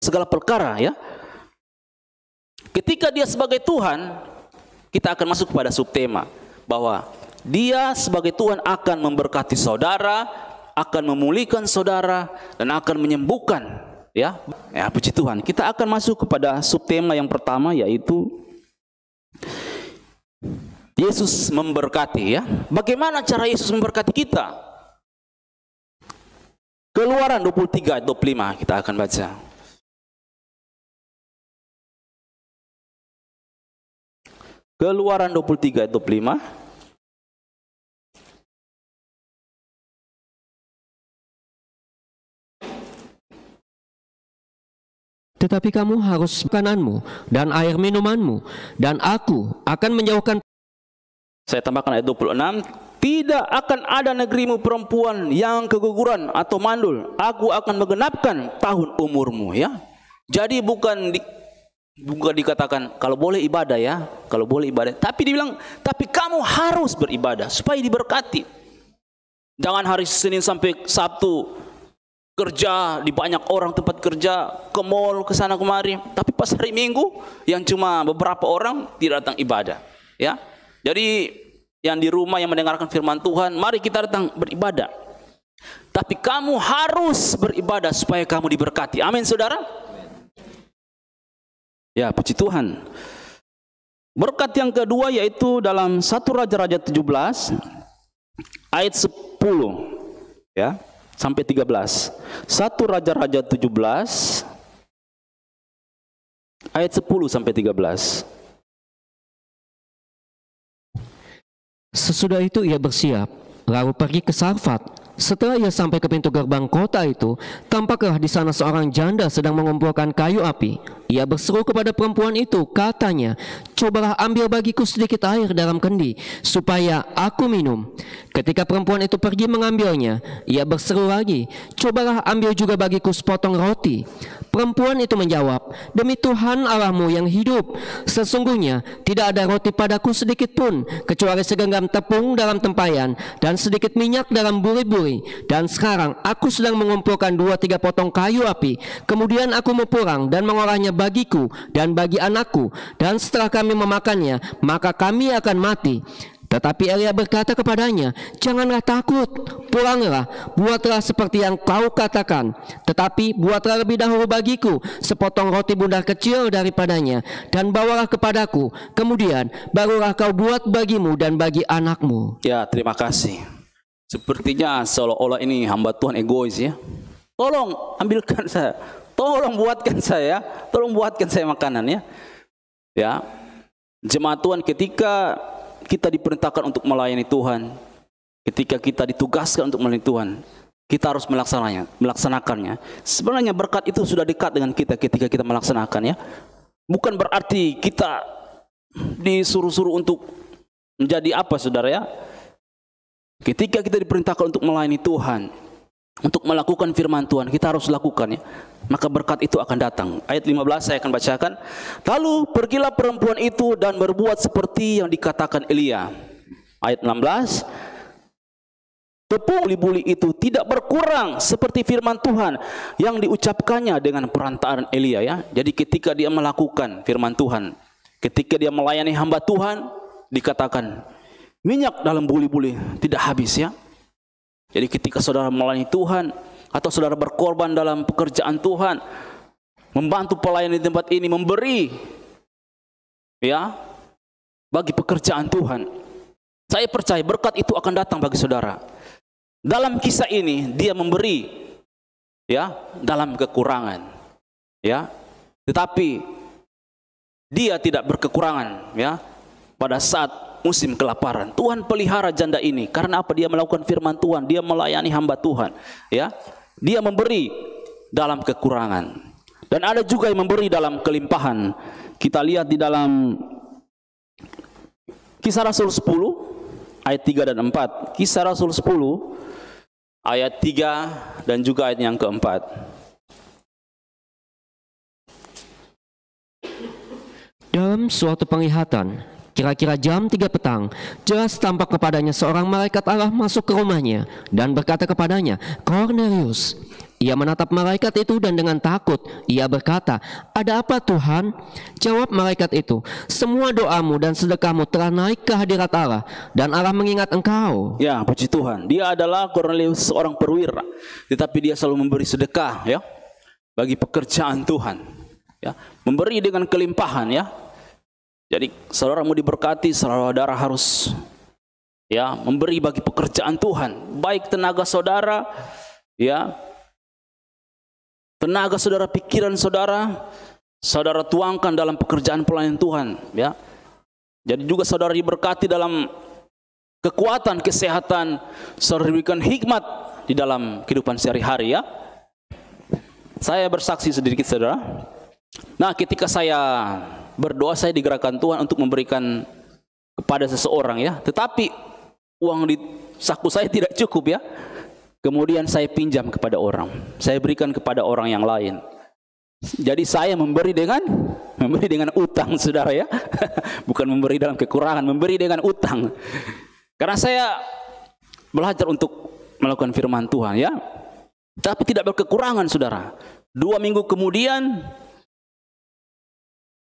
segala perkara, ya. Ketika dia sebagai Tuhan, kita akan masuk kepada subtema bahwa dia sebagai Tuhan akan memberkati saudara, akan memulihkan saudara, dan akan menyembuhkan, ya. Ya, puji Tuhan. Kita akan masuk kepada subtema yang pertama, yaitu Yesus memberkati, ya. Bagaimana cara Yesus memberkati kita? Keluaran 23 ayat 25 kita akan baca. Keluaran 23 ayat 25. Tetapi kamu harus makananmu dan air minumanmu, dan aku akan menjauhkan. Saya tambahkan ayat 26. Tidak akan ada negerimu perempuan yang keguguran atau mandul. Aku akan menggenapkan tahun umurmu, ya. Jadi bukan dikatakan kalau boleh ibadah, ya, kalau boleh ibadah, tapi dibilang tapi kamu harus beribadah supaya diberkati. Jangan hari Senin sampai Sabtu kerja di banyak orang tempat kerja, ke mall, ke sana kemari, tapi pas hari Minggu yang cuma beberapa orang tidak datang ibadah, ya. Jadi yang di rumah yang mendengarkan firman Tuhan, mari kita datang beribadah. Tapi kamu harus beribadah supaya kamu diberkati. Amin, saudara. Ya, puji Tuhan. Berkat yang kedua yaitu dalam 1 Raja-Raja 17 ayat 10, ya, sampai 13. 1 Raja-Raja 17 ayat 10 sampai 13. Sesudah itu ia bersiap, lalu pergi ke Sarfat. Setelah ia sampai ke pintu gerbang kota itu, tampaklah di sana seorang janda sedang mengumpulkan kayu api. Ia berseru kepada perempuan itu, katanya, "Cobalah ambil bagiku sedikit air dalam kendi, supaya aku minum." Ketika perempuan itu pergi mengambilnya, ia berseru lagi, "Cobalah ambil juga bagiku sepotong roti." Perempuan itu menjawab, "Demi Tuhan Allahmu yang hidup, sesungguhnya tidak ada roti padaku sedikit pun, kecuali segenggam tepung dalam tempayan dan sedikit minyak dalam buri-buri. Dan sekarang aku sedang mengumpulkan 2-3 potong kayu api. Kemudian aku mau pulang dan mengolahnya bagiku dan bagi anakku. Dan setelah kami memakannya, maka kami akan mati." Tetapi Elia berkata kepadanya, "Janganlah takut, pulanglah, buatlah seperti yang kau katakan. Tetapi buatlah lebih dahulu bagiku sepotong roti bundar kecil daripadanya, dan bawalah kepadaku. Kemudian barulah kau buat bagimu dan bagi anakmu." Ya, terima kasih. Sepertinya seolah-olah ini hamba Tuhan egois, ya. Tolong ambilkan saya, tolong buatkan saya, tolong buatkan saya makanan, ya. Ya, jemaat Tuhan, ketika kita diperintahkan untuk melayani Tuhan, ketika kita ditugaskan untuk melayani Tuhan, kita harus melaksanakannya. Sebenarnya berkat itu sudah dekat dengan kita ketika kita melaksanakannya. Bukan berarti kita disuruh-suruh untuk menjadi apa, saudara, ya. Ketika kita diperintahkan untuk melayani Tuhan, untuk melakukan firman Tuhan, kita harus lakukan, ya. Maka berkat itu akan datang. Ayat 15 saya akan bacakan. Lalu pergilah perempuan itu dan berbuat seperti yang dikatakan Elia. Ayat 16. Tepung buli-buli itu tidak berkurang seperti firman Tuhan yang diucapkannya dengan perantaraan Elia, ya. Jadi ketika dia melakukan firman Tuhan, ketika dia melayani hamba Tuhan, dikatakan minyak dalam buli-buli tidak habis, ya. Jadi ketika saudara melayani Tuhan atau saudara berkorban dalam pekerjaan Tuhan, membantu pelayan di tempat ini, memberi, ya, bagi pekerjaan Tuhan, saya percaya berkat itu akan datang bagi saudara. Dalam kisah ini dia memberi, ya, dalam kekurangan, ya, tetapi dia tidak berkekurangan, ya, pada saat musim kelaparan. Tuhan pelihara janda ini karena apa? Dia melakukan firman Tuhan, dia melayani hamba Tuhan, ya. Dia memberi dalam kekurangan, dan ada juga yang memberi dalam kelimpahan. Kita lihat di dalam Kisah Rasul 10 ayat 3 dan 4. Kisah Rasul 10 ayat 3 dan juga ayat yang keempat. Dalam suatu penglihatan, kira-kira jam 3 petang, jelas tampak kepadanya seorang malaikat Allah masuk ke rumahnya dan berkata kepadanya, "Cornelius." Ia menatap malaikat itu dan dengan takut ia berkata, "Ada apa Tuhan?" Jawab malaikat itu, "Semua doamu dan sedekahmu telah naik ke hadirat Allah, dan Allah mengingat engkau." Ya, puji Tuhan. Dia adalah Kornelius, seorang perwira, tetapi dia selalu memberi sedekah, ya, bagi pekerjaan Tuhan, ya, memberi dengan kelimpahan, ya. Jadi saudara mau diberkati, saudara harus, ya, memberi bagi pekerjaan Tuhan, baik tenaga saudara, ya, tenaga saudara, pikiran saudara, saudara tuangkan dalam pekerjaan pelayanan Tuhan, ya. Jadi juga saudara diberkati dalam kekuatan, kesehatan, saudara diberikan hikmat di dalam kehidupan sehari-hari, ya. Saya bersaksi sedikit, saudara. Nah, ketika saya berdoa, saya digerakkan Tuhan untuk memberikan kepada seseorang, ya. Tetapi uang di saku saya tidak cukup, ya. Kemudian saya pinjam kepada orang, saya berikan kepada orang yang lain. Jadi saya memberi dengan utang, saudara, ya. Bukan memberi dalam kekurangan, memberi dengan utang. Karena saya belajar untuk melakukan firman Tuhan, ya. Tapi tidak berkekurangan, saudara. 2 minggu kemudian,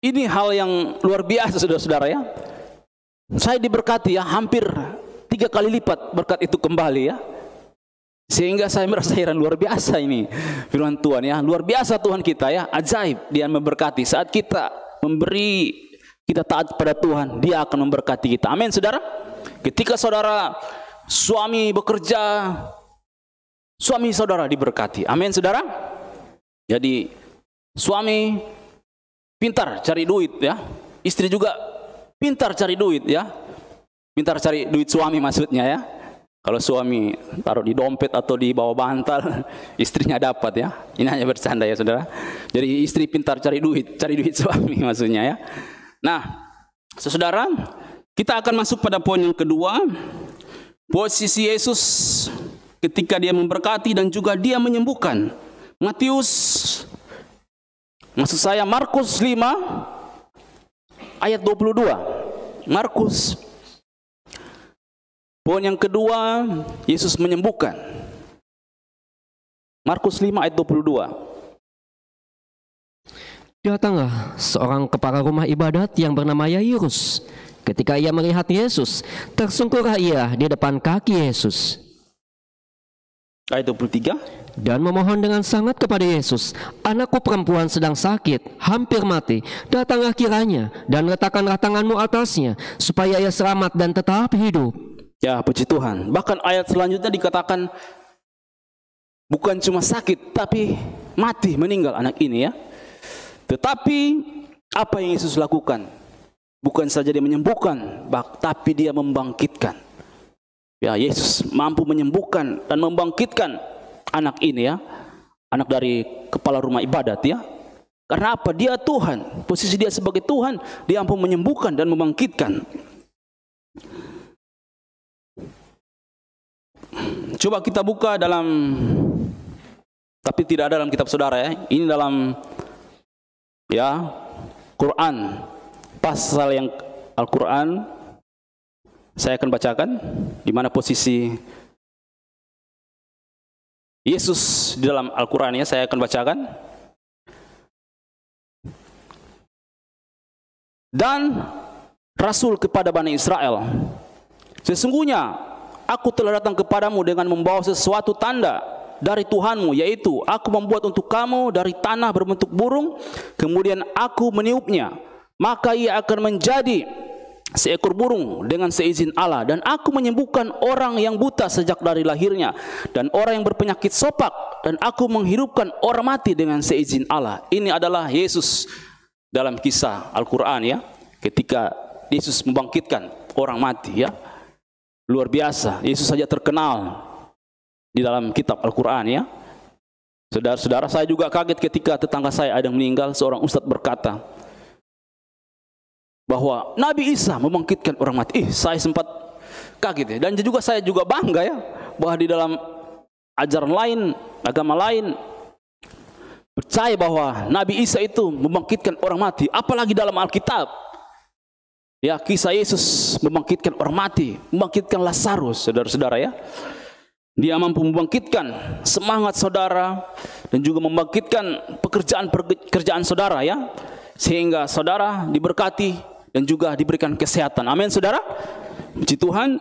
ini hal yang luar biasa, saudara-saudara, ya. Saya diberkati, ya, hampir 3 kali lipat berkat itu kembali, ya. Sehingga saya merasa heran, luar biasa ini firman Tuhan, ya. Luar biasa Tuhan kita, ya. Ajaib, Dia memberkati. Saat kita memberi, kita taat pada Tuhan, Dia akan memberkati kita. Amin, saudara. Ketika saudara suami bekerja, suami saudara diberkati. Amin, saudara. Jadi suami pintar cari duit, ya. Istri juga pintar cari duit, ya. Pintar cari duit suami maksudnya, ya. Kalau suami taruh di dompet atau di bawah bantal, istrinya dapat, ya. Ini hanya bercanda, ya, saudara. Jadi istri pintar cari duit suami maksudnya, ya. Nah, saudara, kita akan masuk pada poin yang kedua. Posisi Yesus ketika Dia memberkati dan juga Dia menyembuhkan. Markus 5 ayat 22. Markus, poin yang kedua, Yesus menyembuhkan. Markus 5 ayat 22. Datanglah seorang kepala rumah ibadat yang bernama Yairus. Ketika ia melihat Yesus, tersungkurlah ia di depan kaki Yesus. Ayat 23. Dan memohon dengan sangat kepada Yesus, "Anakku perempuan sedang sakit, hampir mati. Datanglah kiranya dan letakkanlah tanganmu atasnya, supaya ia selamat dan tetap hidup." Ya, puji Tuhan. Bahkan ayat selanjutnya dikatakan bukan cuma sakit, tapi mati, meninggal anak ini, ya. Tetapi apa yang Yesus lakukan? Bukan saja Dia menyembuhkan, tapi Dia membangkitkan. Ya, Yesus mampu menyembuhkan dan membangkitkan anak ini, ya. Anak dari kepala rumah ibadat, ya. Karena apa? Dia Tuhan. Posisi Dia sebagai Tuhan, Dia mampu menyembuhkan dan membangkitkan. Coba kita buka dalam, tapi tidak ada dalam kitab saudara, ya. Ini dalam, ya, Quran, pasal yang Al-Quran. Saya akan bacakan di mana posisi Yesus di dalam Al-Quran, ya. Saya akan bacakan. Dan Rasul kepada Bani Israel, "Sesungguhnya aku telah datang kepadamu dengan membawa sesuatu tanda dari Tuhanmu, yaitu aku membuat untuk kamu dari tanah berbentuk burung, kemudian aku meniupnya, maka ia akan menjadi seekor burung dengan seizin Allah, dan aku menyembuhkan orang yang buta sejak dari lahirnya, dan orang yang berpenyakit sopak, dan aku menghidupkan orang mati dengan seizin Allah." Ini adalah Yesus dalam kisah Al-Quran, ya. Ketika Yesus membangkitkan orang mati, ya. Luar biasa. Yesus saja terkenal di dalam kitab Al-Quran, ya. Saudara-saudara, saya juga kaget ketika tetangga saya ada yang meninggal. Seorang ustadz berkata bahwa Nabi Isa membangkitkan orang mati. Saya sempat kaget, ya. Dan juga saya juga bangga, ya, bahwa di dalam ajaran lain, agama lain percaya bahwa Nabi Isa itu membangkitkan orang mati. Apalagi dalam Alkitab, ya, kisah Yesus membangkitkan orang mati, membangkitkan Lazarus, saudara-saudara, ya. Dia mampu membangkitkan semangat saudara dan juga membangkitkan pekerjaan saudara ya, sehingga saudara diberkati dan juga diberikan kesehatan. Amin saudara. Puji Tuhan.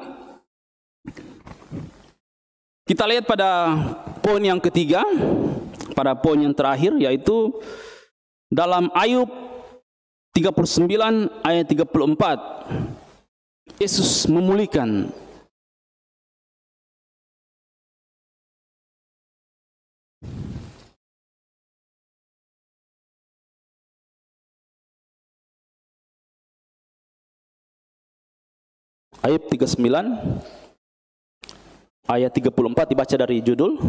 Kita lihat pada poin yang ketiga, pada poin yang terakhir, yaitu dalam Ayub 39 ayat 34. Yesus memulihkan. Ayub 39 ayat 34 dibaca dari judul.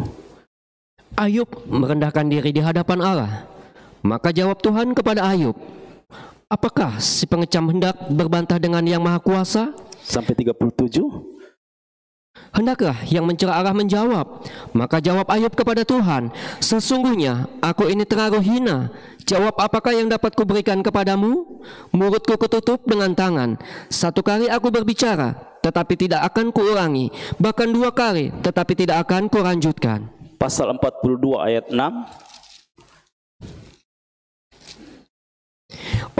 Ayub merendahkan diri di hadapan Allah. Maka jawab Tuhan kepada Ayub, apakah si pengecam hendak berbantah dengan yang maha kuasa? Sampai 37. Hendaklah yang mencela Allah menjawab. Maka jawab Ayub kepada Tuhan, sesungguhnya aku ini terlalu hina. Jawab apakah yang dapat kuberikan kepadamu? Mulutku kututup dengan tangan. 1 kali aku berbicara, tetapi tidak akan kuulangi. Bahkan 2 kali, tetapi tidak akan kulanjutkan. Pasal 42 ayat 6.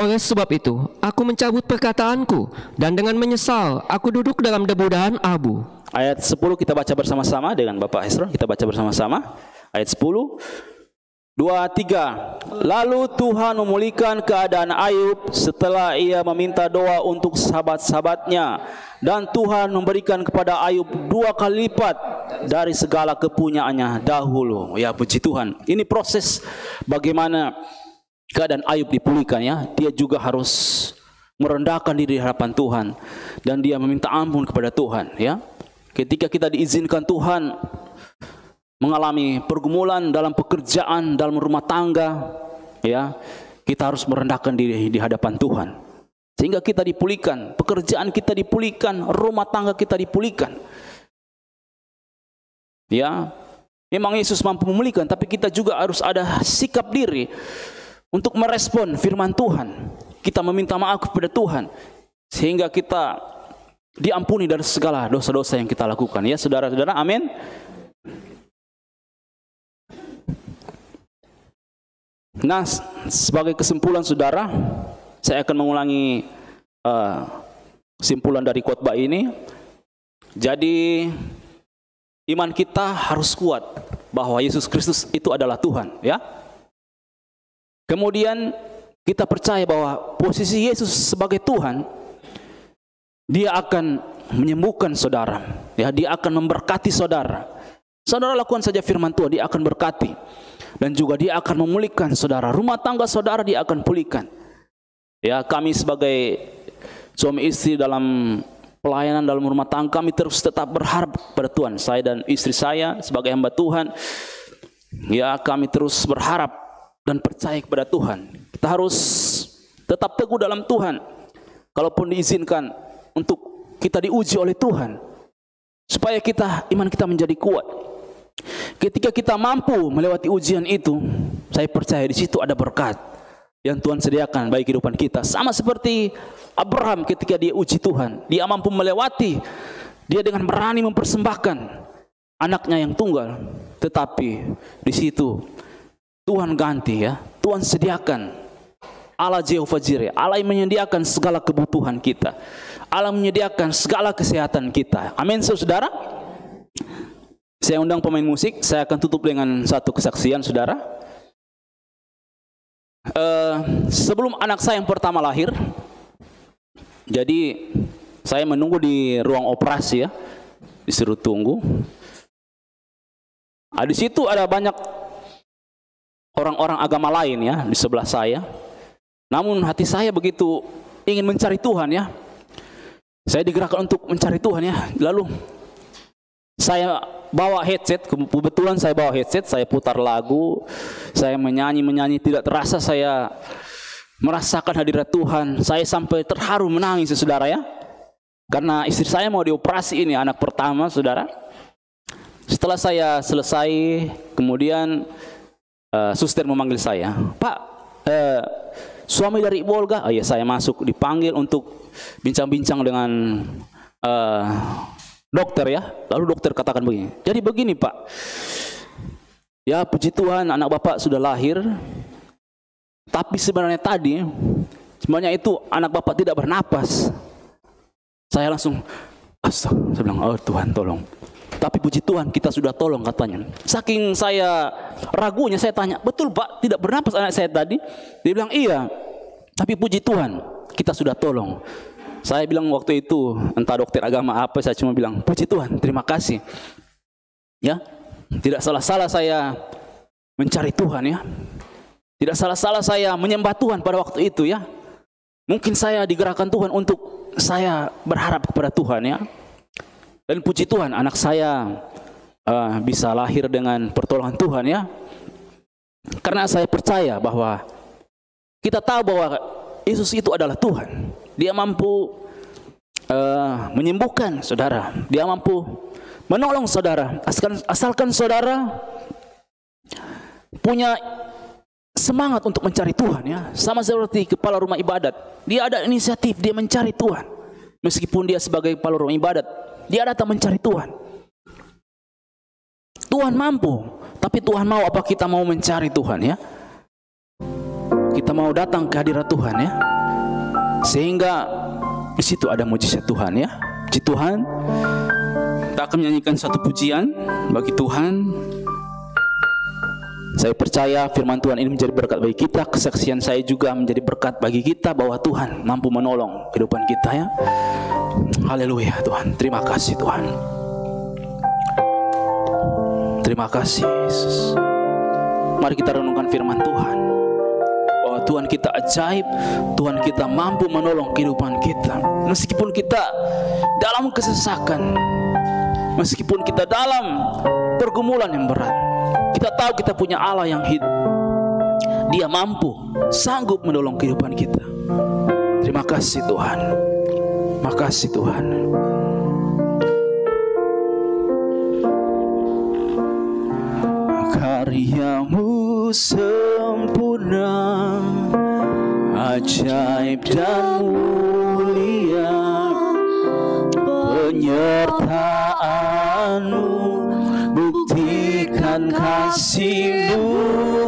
Oleh sebab itu, aku mencabut perkataanku, dan dengan menyesal, aku duduk dalam debu dan abu. Ayat 10 kita baca bersama-sama dengan Bapak Hesron. Kita baca bersama-sama. Ayat 10. 2, 3. Lalu Tuhan memulihkan keadaan Ayub setelah ia meminta doa untuk sahabat-sahabatnya. Dan Tuhan memberikan kepada Ayub 2 kali lipat dari segala kepunyaannya dahulu. Ya, puji Tuhan. Ini proses bagaimana keadaan Ayub dipulihkan ya. Dia juga harus merendahkan diri di hadapan Tuhan. Dan dia meminta ampun kepada Tuhan ya. Ketika kita diizinkan Tuhan mengalami pergumulan dalam pekerjaan, dalam rumah tangga, ya, kita harus merendahkan diri di hadapan Tuhan, sehingga kita dipulihkan, pekerjaan kita dipulihkan, rumah tangga kita dipulihkan. Ya, memang Yesus mampu memulihkan, tapi kita juga harus ada sikap diri untuk merespon firman Tuhan. Kita meminta maaf kepada Tuhan, sehingga kita diampuni dari segala dosa-dosa yang kita lakukan. Ya, saudara-saudara, amin. Nah, sebagai kesimpulan saudara, saya akan mengulangi kesimpulan dari khotbah ini. Jadi iman kita harus kuat bahwa Yesus Kristus itu adalah Tuhan, ya. Kemudian kita percaya bahwa posisi Yesus sebagai Tuhan, Dia akan menyembuhkan saudara, ya, Dia akan memberkati saudara. Saudara lakukan saja firman Tuhan, Dia akan berkati. Dan juga Dia akan memulihkan saudara. Rumah tangga saudara Dia akan pulihkan. Ya, kami sebagai suami istri dalam pelayanan dalam rumah tangga, kami terus tetap berharap pada Tuhan. Saya dan istri saya sebagai hamba Tuhan, ya, kami terus berharap dan percaya kepada Tuhan. Kita harus tetap teguh dalam Tuhan. Kalaupun diizinkan untuk kita diuji oleh Tuhan, supaya iman kita menjadi kuat. Ketika kita mampu melewati ujian itu, saya percaya di situ ada berkat yang Tuhan sediakan bagi kehidupan kita. Sama seperti Abraham ketika dia uji Tuhan, dia mampu melewati, dia dengan berani mempersembahkan anaknya yang tunggal. Tetapi di situ Tuhan ganti, ya, Tuhan sediakan. Allah Jehovah Jireh, Allah yang menyediakan segala kebutuhan kita, Allah menyediakan segala kesehatan kita. Amin, saudara. Saya undang pemain musik. Saya akan tutup dengan satu kesaksian, saudara. Sebelum anak saya yang pertama lahir, jadi saya menunggu di ruang operasi, ya, disuruh tunggu. Di situ ada banyak orang-orang agama lain, ya, di sebelah saya. Namun hati saya begitu ingin mencari Tuhan, ya. Saya digerakkan untuk mencari Tuhan, ya. Lalu saya bawa headset, kebetulan saya bawa headset, saya putar lagu, saya menyanyi, tidak terasa saya merasakan hadirat Tuhan. Saya sampai terharu menangis, saudara, ya. Karena istri saya mau dioperasi, ini anak pertama, saudara. Setelah saya selesai, kemudian suster memanggil saya, "Pak, suami dari Ibu Olga?" "Oh iya," saya masuk, dipanggil untuk bincang-bincang dengan dokter ya. Lalu dokter katakan begini, jadi begini Pak, ya puji Tuhan anak Bapak sudah lahir, tapi sebenarnya itu anak Bapak tidak bernapas. Saya langsung, saya bilang, oh Tuhan tolong. Tapi puji Tuhan kita sudah tolong katanya. Saking saya ragunya, saya tanya, betul Pak tidak bernapas anak saya tadi? Dia bilang iya, tapi puji Tuhan kita sudah tolong. Saya bilang waktu itu, entah dokter agama apa, saya cuma bilang, puji Tuhan, terima kasih. Ya, tidak salah-salah saya mencari Tuhan ya. Tidak salah-salah saya menyembah Tuhan pada waktu itu ya. Mungkin saya digerakkan Tuhan untuk saya berharap kepada Tuhan ya. Dan puji Tuhan anak saya bisa lahir dengan pertolongan Tuhan ya. Karena saya percaya bahwa kita tahu bahwa Yesus itu adalah Tuhan. Dia mampu menyembuhkan saudara. Dia mampu menolong saudara. Asalkan saudara punya semangat untuk mencari Tuhan ya. Sama seperti kepala rumah ibadat. Dia ada inisiatif, dia mencari Tuhan. Meskipun dia sebagai kepala rumah ibadat, dia datang mencari Tuhan. Tuhan mampu, tapi Tuhan mau apa kita mau mencari Tuhan ya. Kita mau datang ke hadirat Tuhan ya. Sehingga di situ ada mujizat Tuhan ya. Puji Tuhan. Kita akan menyanyikan satu pujian bagi Tuhan. Saya percaya firman Tuhan ini menjadi berkat bagi kita. Kesaksian saya juga menjadi berkat bagi kita bahwa Tuhan mampu menolong kehidupan kita ya. Haleluya Tuhan. Terima kasih Tuhan. Terima kasih Yesus. Mari kita renungkan firman Tuhan. Bahwa Tuhan kita ajaib, Tuhan kita mampu menolong kehidupan kita. Meskipun kita dalam kesesakan, meskipun kita dalam pergumulan yang berat, kita tahu kita punya Allah yang hidup. Dia mampu, sanggup menolong kehidupan kita. Terima kasih Tuhan. Makasih Tuhan. Karyamu sempurna, ajaib dan mulia, penyertaanmu buktikan kasih-Mu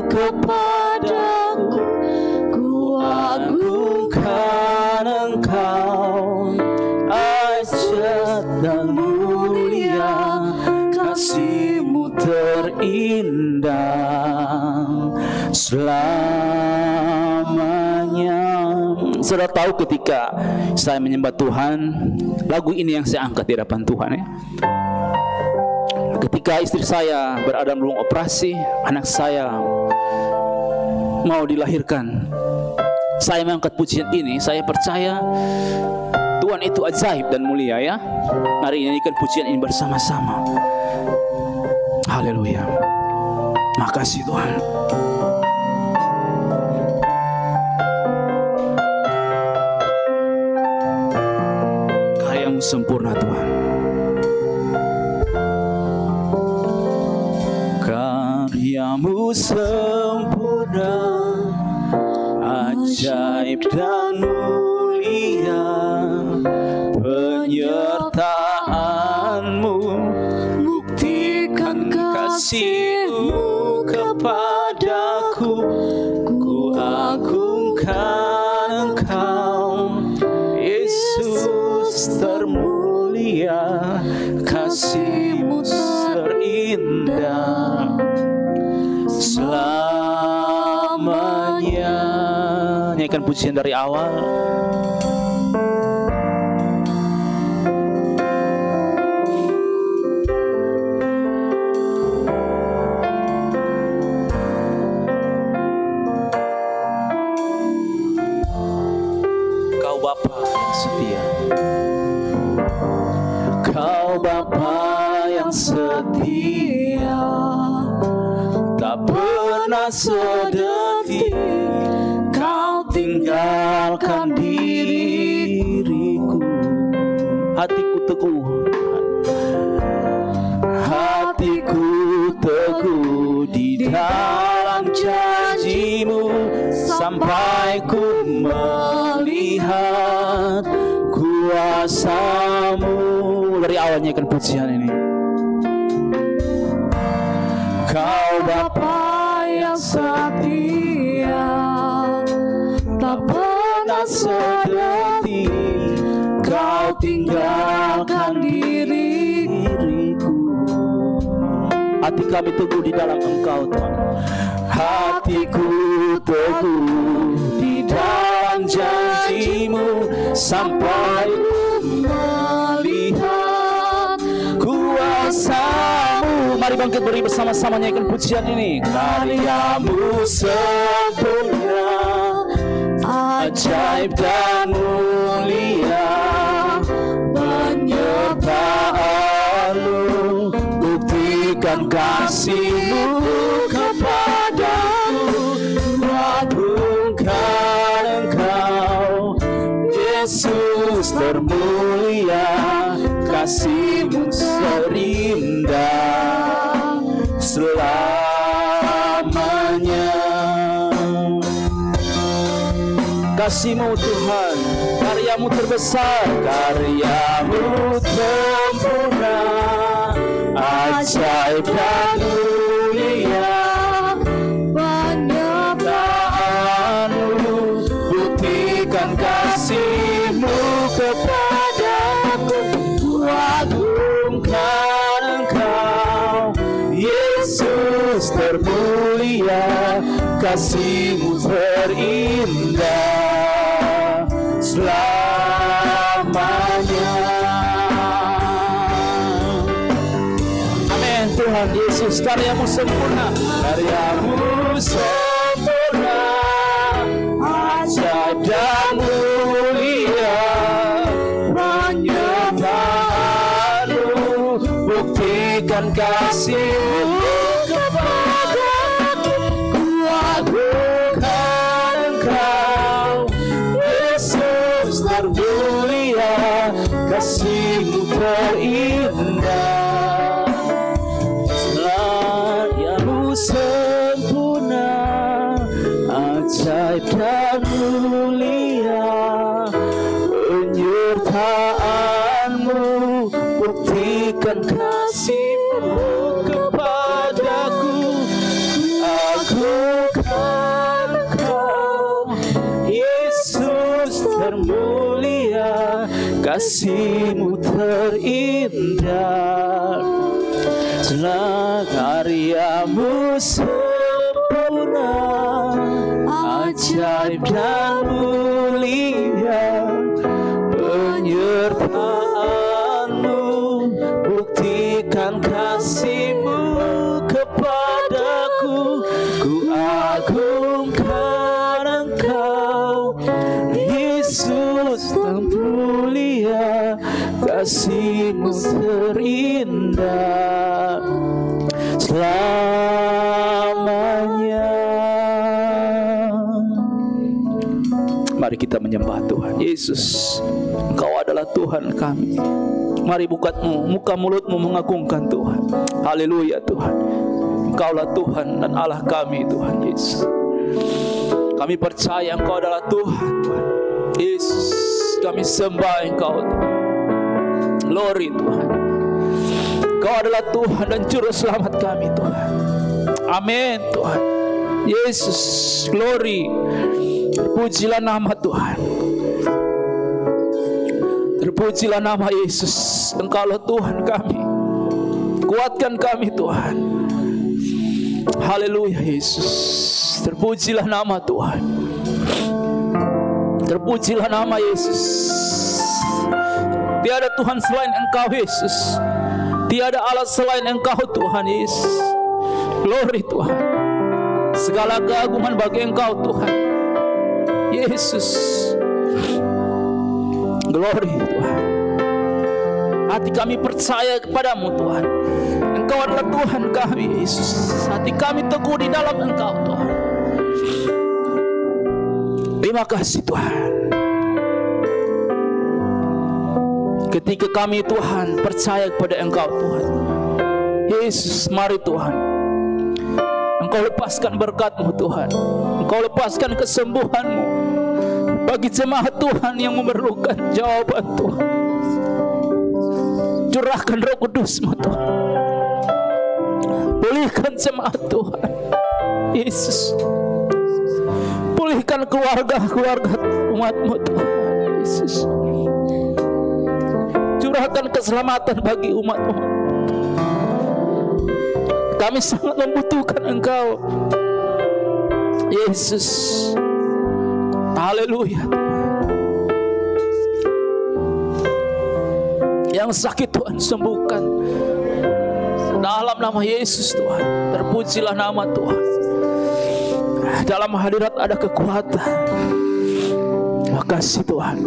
kepadaku. Ku agungkan Engkau, ajaib dan mulia, kasih-Mu terindah selamanya. Saudara tahu ketika saya menyembah Tuhan, lagu ini yang saya angkat di hadapan Tuhan ya. Ketika istri saya berada dalam ruang operasi, anak saya mau dilahirkan, saya mengangkat pujian ini. Saya percaya Tuhan itu ajaib dan mulia ya. Mari nyanyikan pujian ini bersama-sama. Haleluya. Makasih Tuhan. Karyamu sempurna Tuhan. Karyamu sempurna, ajaib dan mulia, penyertaan-Mu buktikan kasih-Mu kepadaku. Ku agungkan Engkau, Yesus termulia, kasih-Mu terindah selamanya. Nyanyikan pujian dari awal. Kau Bapa yang setia, Kau Bapa yang setia, tak pernah sedetik Kau tinggalkan diriku. Hatiku teguh, hatiku teguh di dalam janji-Mu, sampai ku melihat kuasa-Mu. Dari dari awal nyanyikan pujian ini. Kau Bapa yang setia, tak pernah sedih Kau tinggalkan diriku. Hati kami teguh di dalam Engkau Tuhan. Hatiku teguh di dalam janji-Mu, sampai melihat kuasa-Mu. Mari bangkit beri bersama-sama nyanyikan pujian ini. Karya-Mu sempurna, ajaib dan mulia, penyertaan-Mu, buktikan kasih-Mu kepadaku. Kuagungkan Engkau, Yesus termulia, kasih-Mu terindah selamanya. Kasih-Mu Tuhan, karya-Mu terbesar, karya-Mu sempurna, ajaib dan mulia, penyertaan-Mu, buktikan kasih-Mu kepadaku. Kuagungkan Engkau, Yesus termulia, kasih-Mu terindah selamanya. Amin. Tuhan Yesus, karya-Mu sempurna, karya-Mu sempurna, ajaib dan mulia, penyertaan-Mu, buktikan kasih-Mu kepadaku. Kuagungkan Engkau, Yesus termulia, kasih-Mu terindah. Karya-Mu sempurna, ajaib dan mulia, penyertaan-Mu, buktikan kasih-Mu kepadaku. Agungkan Engkau, Yesus termulia, kasih-Mu terindah. Karya-Mu sempurna, ajaib dan mulia, penyertaan-Mu, buktikan kasih-Mu kepadaku. Kuagungkan Engkau, Yesus termulia, kasih-Mu terindah selamanya. Mari kita menyembah Tuhan Yesus. Engkau adalah Tuhan kami. Mari buka muka mulutmu mengagungkan Tuhan. Haleluya Tuhan. Engkaulah Tuhan dan Allah kami Tuhan Yesus. Kami percaya Engkau adalah Tuhan Yesus. Kami sembah Engkau Tuhan. Glory Tuhan. Engkau adalah Tuhan dan Juru Selamat kami Tuhan. Amin Tuhan. Yesus, glory. Terpujilah nama Tuhan. Terpujilah nama Yesus. Engkaulah Tuhan kami. Kuatkan kami Tuhan. Haleluya Yesus. Terpujilah nama Tuhan. Terpujilah nama Yesus. Tiada Tuhan selain Engkau Yesus. Tiada Allah selain Engkau Tuhan Yesus. Glory Tuhan. Segala keagungan bagi Engkau Tuhan Yesus. Glory Tuhan. Hati kami percaya kepadamu Tuhan. Engkau adalah Tuhan kami Yesus. Hati kami teguh di dalam Engkau Tuhan. Terima kasih Tuhan. Ketika kami Tuhan percaya kepada Engkau Tuhan Yesus, mari Tuhan Engkau lepaskan berkat-Mu Tuhan. Engkau lepaskan kesembuhan-Mu bagi jemaat Tuhan yang memerlukan jawaban Tuhan. Curahkan Roh Kudus-Mu Tuhan. Pulihkan jemaat Tuhan. Yesus. Pulihkan keluarga-keluarga umat-Mu Tuhan. Yesus. Curahkan keselamatan bagi umat-Mu. Kami sangat membutuhkan Engkau, Yesus. Haleluya. Yang sakit Tuhan sembuhkan dalam nama Yesus Tuhan. Terpujilah nama Tuhan. Dalam hadirat ada kekuatan. Terima kasih Tuhan.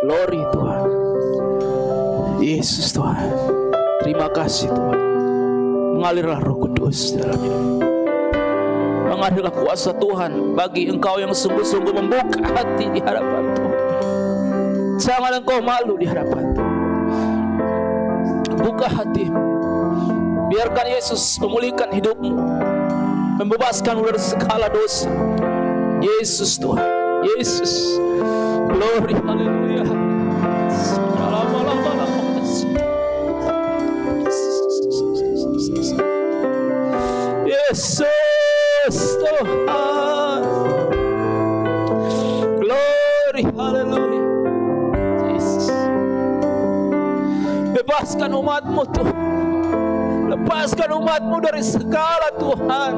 Glory Tuhan. Yesus Tuhan. Terima kasih Tuhan. Mengalirlah Roh Kudus dalam hidup. Mengalirlah kuasa Tuhan bagi engkau yang sungguh-sungguh membuka hati di hadapan Tuhan. Jangan engkau malu di hadapan Tuhan. Buka hatimu. Biarkan Yesus memulihkan hidupmu, membebaskanmu dari segala dosa. Yesus Tuhan. Yesus. Glory. Haleluya. Yesus Tuhan. Glory. Haleluya. Yesus. Bebaskan umat-Mu Tuhan. Lepaskan umat-Mu dari segala Tuhan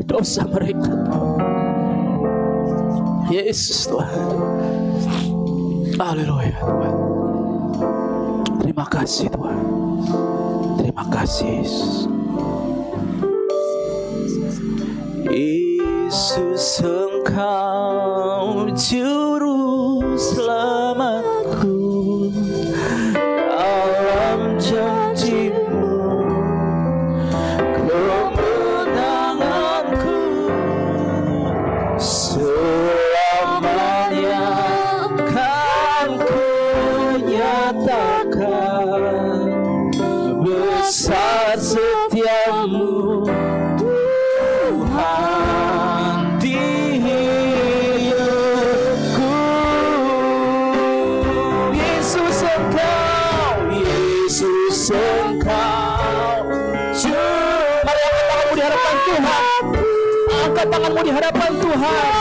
dosa mereka Tuhan. Yesus Tuhan. Haleluya Tuhan. Terima kasih Tuhan. Terima kasih Yesus. Yesus, Engkau juru selamatku. Dalam janji-Mu kemenanganku selamanya kan ku nyatakan besar setiamu Tuhan di hidupku. Yesus Engkau, Yesus Engkau. Mari angkat tanganmu di hadapan Tuhan. Angkat tanganmu di hadapan Tuhan.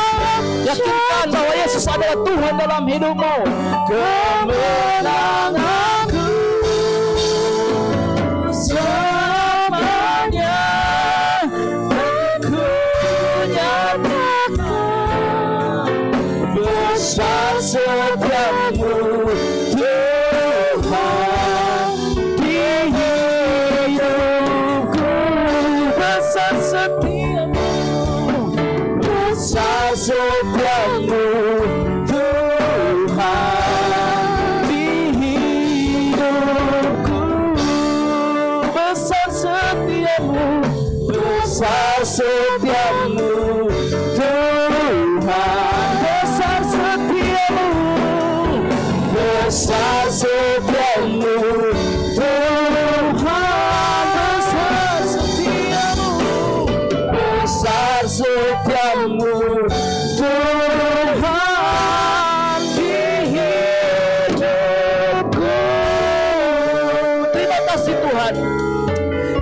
Yakinkan bahwa Yesus adalah Tuhan dalam hidupmu. Kemenanganku selamanya ku nyatakan besar setiamu Tuhan di hidupku. Besar setiamu, besar setiamu Tuhan di hidupku. Besar setiamu, besar setiamu Tuhan. Besar setiamu, besar setiamu Tuhan. Besar setiamu, besar setiamu Tuhan di hidupku. Terima kasih Tuhan.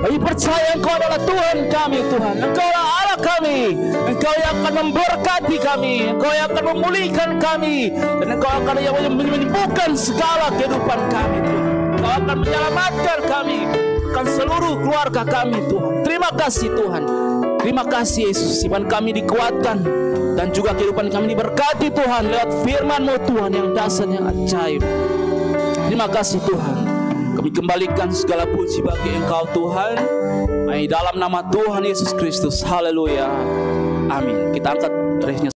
Kami percaya Engkau adalah Tuhan kami Tuhan. Engkau adalah Allah kami. Engkau yang akan memberkati kami. Engkau yang akan memulihkan kami. Dan Engkau akan yang menyembuhkan segala kehidupan kami Tuhan. Engkau akan menyelamatkan kami, akan seluruh keluarga kami Tuhan. Terima kasih Tuhan. Terima kasih Yesus. Iman kami dikuatkan dan juga kehidupan kami diberkati Tuhan lewat firman-Mu Tuhan yang dahsyat, yang ajaib. Terima kasih Tuhan. Kami kembalikan segala puji bagi Engkau Tuhan. Dalam nama Tuhan Yesus Kristus. Haleluya. Amin. Kita angkat resnya.